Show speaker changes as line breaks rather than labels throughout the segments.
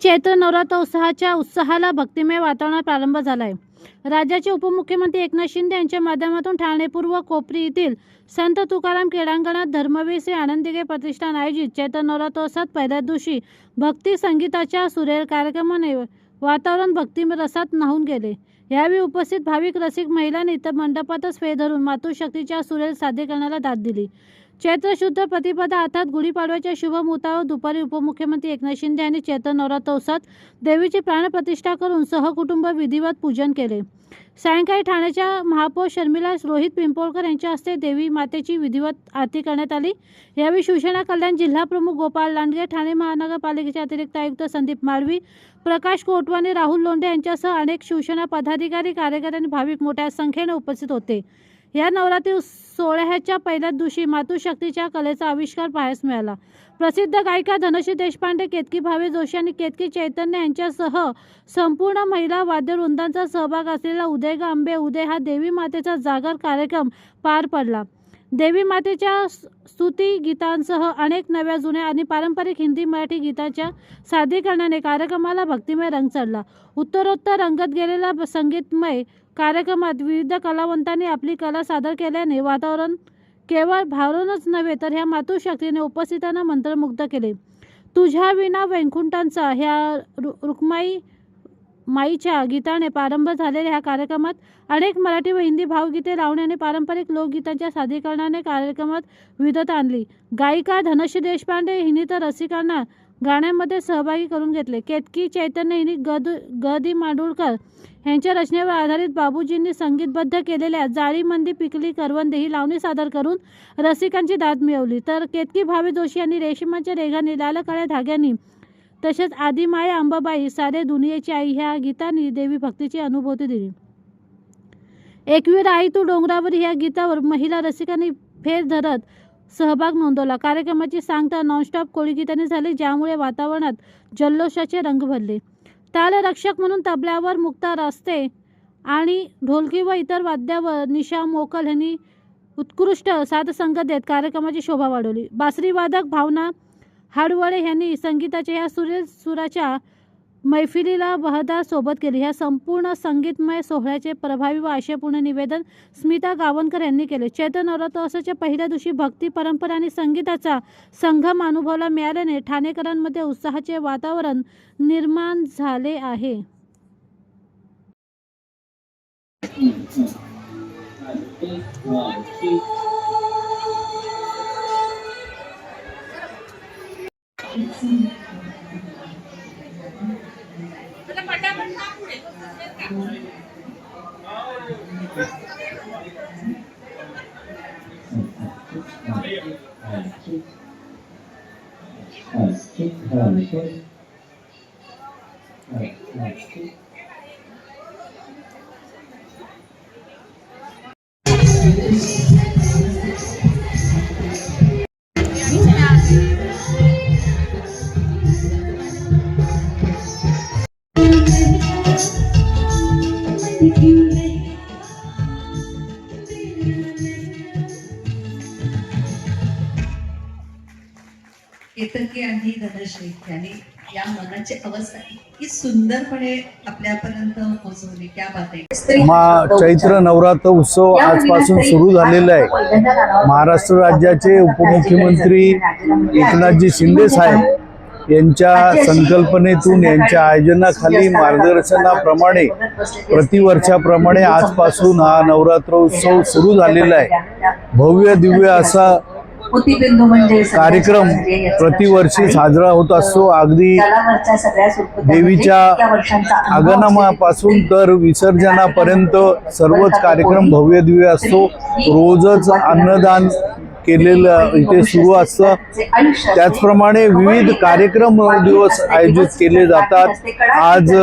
चैत्र नवरात्रोत्सवाच्या उत्साहाला भक्तिमय वातावरणात प्रारंभ झाला आहे. राज्याचे उपमुख्यमंत्री एकनाथ शिंदे यांच्या माध्यमातून ठाणे पूर्व कोपरी येथील संत तुकाराम क्रीडांगणात धर्मवीर श्री आनंदीगे प्रतिष्ठान आयोजित चैत्र नवरात्रोत्सवात पहिल्या दिवशी भक्ती संगीताच्या सुरेल कार्यक्रमाने वातावरण भक्तिरसात न्हाऊन गेले. यावेळी उपस्थित भाविक रसिक महिलांनी तर मंडपातच फेर धरून मातृशक्तीच्या सुरेल सादरीकरणाला दाद दिली. चैत्र शुद्ध प्रतिपदा अर्थात गुढीपाडव्याच्या शुभ मुहूर्तावर दुपारी उपमुख्यमंत्री एकनाथ शिंदे यांनी चैत्र नवरात्रोत्सवात देवीची प्राणप्रतिष्ठा करून सहकुटुंब विधिवत पूजन केले. सायंकाळी ठाण्याच्या महापौर शर्मिला रोहित पिंपळकर यांच्या हस्ते देवी मातेची विधिवत आरती करण्यात आली. यावेळी शिवसेना कल्याण जिल्हा प्रमुख गोपाळ लांडगे, ठाणे महानगरपालिकेचे अतिरिक्त आयुक्त संदीप माळवी, प्रकाश कोटवानी, राहुल लोंढे यांच्यासह अनेक शिवसेना पदाधिकारी, कार्यकर्ते आणि भाविक मोठ्या संख्येने उपस्थित होते. या नवरात्री सोहळ्याच्या पहिल्याच दिवशी मातृशक्तीच्या कलेचा आविष्कार पाहायला मिळाला. प्रसिद्ध गायिका धनश्री देशपांडे, केतकी भावे जोशी आणि केतकी चैतन्य यांच्यासह संपूर्ण महिला वाद्यवृंदांचा सहभाग असलेला उदय ग अंबे उदय हा देवी मातेचा जागर कार्यक्रम पार पडला. देवी मातेच्या स्तुती गीतांसह अनेक नव्या जुन्या आणि पारंपरिक हिंदी मराठी गीतांच्या सादरीकरणाने कार्यक्रमाला भक्तिमय रंग चढला. उत्तरोत्तर रंगत गेलेल्या संगीतमय कार्यक्रमात विविध कलावंतांनी आपली कला सादर केल्याने वातावरण केवळ भारूनच नव्हे तर ह्या मातृशक्तीने उपस्थितांना मंत्रमुग्ध केले. तुझ्या विना वैकुंठांचा ह्या रुक्माई माईच्या गीताने प्रारंभ झालेल्या ह्या कार्यक्रमात अनेक मराठी व हिंदी भावगीते लावणी आणि पारंपरिक लोकगीतांच्या सादरीकरणाने कार्यक्रमात विविधता आणली. गायिका धनश्री देशपांडे हिने तर रसिकांना गाण्यांमध्ये सहभागी करून घेतले. केतकी चैतन्य हिने ग दि माडगूळकर यांच्या रचनेवर आधारित बाबूजींनी संगीतबद्ध केलेल्या जाळीमंदी पिकली करवंदे ही लावणी सादर करून रसिकांची दाद मिळवली. तर केतकी भावे जोशी यांनी रेशमाच्या रेघांनी, लाल काळ्या धाग्यांनी तसेच आदिमाया अंबाबाई सारे दुनियेची आई ह्या गीतांनी देवी भक्तीची अनुभूती दिली. एकवीर आई तू डोंगरावर ह्या गीतावर महिला रसिकांनी फेर धरत सहभाग नोंदवला. कार्यक्रमाची सांगता नॉनस्टॉप कोळी गीतांनी झाली, ज्यामुळे वातावरणात जल्लोषाचे रंग भरले. तालरक्षक म्हणून तबल्यावर मुक्ता रास्ते आणि ढोलकी व इतर वाद्यावर निशा मोकल यांनी उत्कृष्ट साथसंगत देत कार्यक्रमाची शोभा वाढवली. बासरीवादक भावना हाडवळे यांनी संगीताच्या ह्या सुराच्या मैफिलीला बहरदार सोबत केली. ह्या संपूर्ण संगीतमय सोहळ्याचे प्रभावी व आशयपूर्ण निवेदन स्मिता गावणकर यांनी केले. चैत्र नवरात्रोत्सवाच्या पहिल्या दिवशी भक्ती, परंपरा आणि संगीताचा संगम अनुभवाला मिळाल्याने ठाणेकरांमध्ये उत्साहाचे वातावरण निर्माण झाले आहे.
केतकी आणि धनश्री यांनी या मनाची अवस्था इतकी सुंदरपणे आपल्यापर्यंत पोहोचवली. क्या बात आहे.
चैत्र नवरात्र उत्सव आजपासून सुरू झालेला आहे. महाराष्ट्र राज्याचे उपमुख्यमंत्री एकनाथजी शिंदे साहेब यांच्या संकल्पनेतून, यांच्या आयोजनाखाली, मार्गदर्शनाप्रमाणे प्रतिवर्षाप्रमाणे आजपासून हा नवरात्र उत्सव सुरू झालेला आहे. भव्य दिव्य असा कार्यक्रम प्रतिवर्षी साजरा होत असतो. अगदी देवीच्या आगमनापासून तर विसर्जनापर्यंत सर्वच कार्यक्रम भव्य दिव्य असतो. रोजच अन्नदान केलेलं इथे सुरू असतं. त्याचप्रमाणे विविध कार्यक्रम दिवस आयोजित केले जातात. आज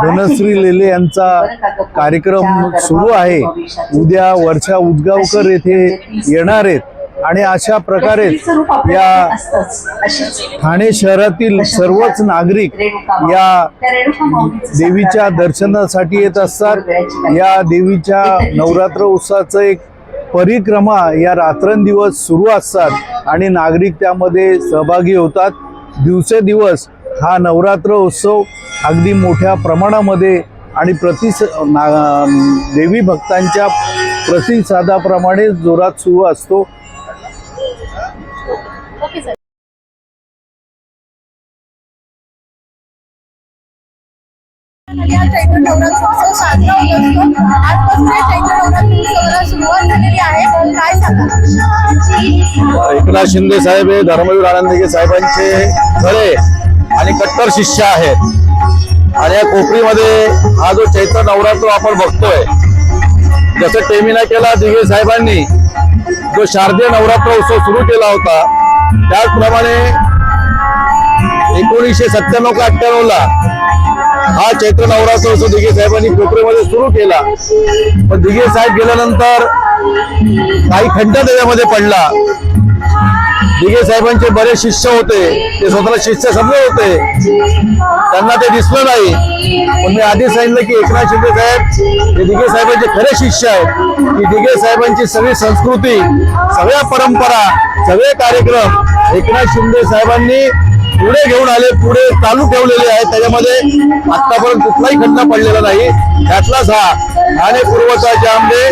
धनश्री लेले यांचा कार्यक्रम सुरू आहे. उद्या वर्षा उदगावकर येथे येणार आहेत आणि अशा प्रकारे या ठाणे शहरातील सर्वच नागरिक या देवीच्या दर्शनासाठी येत असतात. या देवीच्या नवरात्र उत्सवाचं एक परिक्रमा या रात्रंदिवस सुरू असतात आणि नागरिक त्यामध्ये सहभागी होतात. दिवसेदिवस हा नवरात्र उत्सव अगदी मोठ्या प्रमाणामध्ये आणि देवी भक्तांच्या प्रतिसादाप्रमाणे जोरात सुरू असतो.
Okay sir.
या चैत्र नवरात्रोत्सव साजरा होत असतो. आजपासून या चैत्र नवरात्रोत्सवाला सुरुवात झालेली आहे. काय सांगा?
एकनाथ शिंदे साहेब हे धर्मवीर आनंदगे साहेबांचे खरे आणि कट्टर शिष्य आहेत आणि या कोपरीमध्ये हा जो चैत्र नवरात्र आपण बघतोय, जसं टेमिना केला दिघे साहेबांनी जो शारदीय नवरात्र उत्सव सुरू केला होता, त्याचप्रमाणे 1997 का 98 ला हा चैत्र नवरात्र उत्सव दिघे साहेबांनी कोपरीमध्ये सुरू केला. पण दिघे साहेब गेल्यानंतर काही खंड त्याच्यामध्ये पडला. दिघे साहेबांचे बरेच शिष्य होते, ते स्वतःला शिष्य समजत होते, त्यांना ते दिसलं नाही. पण मी आधी सांगितलं की एकनाथ शिंदे साहेब हे दिघे साहेबांचे खरे शिष्य आहेत. की दिघे साहेबांची सगळी संस्कृती, सगळ्या परंपरा, सगळे कार्यक्रम एकनाथ शिंदे साहेबांनी पुढे घेऊन आले, पुढे चालू ठेवलेले आहेत. त्याच्यामध्ये आतापर्यंत कुठलाही खंड पडलेला नाही. त्यातलाच हा ठाणे पूर्वचा जामले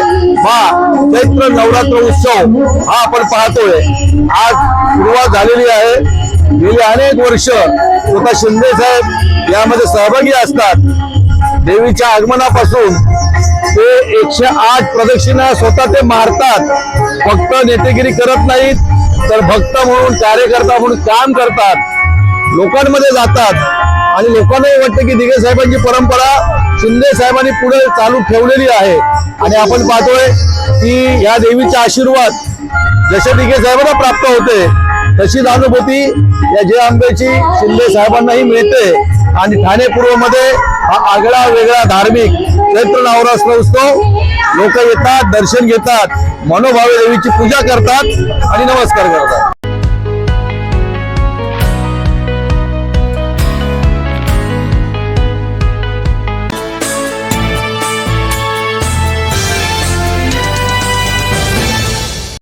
चैत्र नवरात्र उत्सव हा आपण पाहतोय. आज सुरुवात झालेली आहे. गेली अनेक वर्ष स्वतः शिंदे साहेब यामध्ये सहभागी असतात. देवीच्या आगमनापासून ते 108 प्रदक्षिणा स्वतः ते मारतात. फक्त नेतेगिरी करत नाहीत, तर भक्त म्हणून, कार्यकर्ता म्हणून काम करतात, लोकांमध्ये जातात आणि लोकांनाही वाटतं की दिघे साहेबांची परंपरा शिंदे साहेबांनी पुढे चालू ठेवलेली आहे. आणि आपण पाहतोय की या देवीचा आशीर्वाद जसे दिघे साहेबांना प्राप्त होते, तशीच अनुभूती या जय आंबेची शिंदे साहेबांनाही मिळते. आणि ठाणे पूर्वमध्ये हा आगळा वेगळा धार्मिक चैत्र नवरात्र उत्सव लोक येतात, दर्शन घेतात, मनोभावे देवीची पूजा करतात आणि नमस्कार करतात.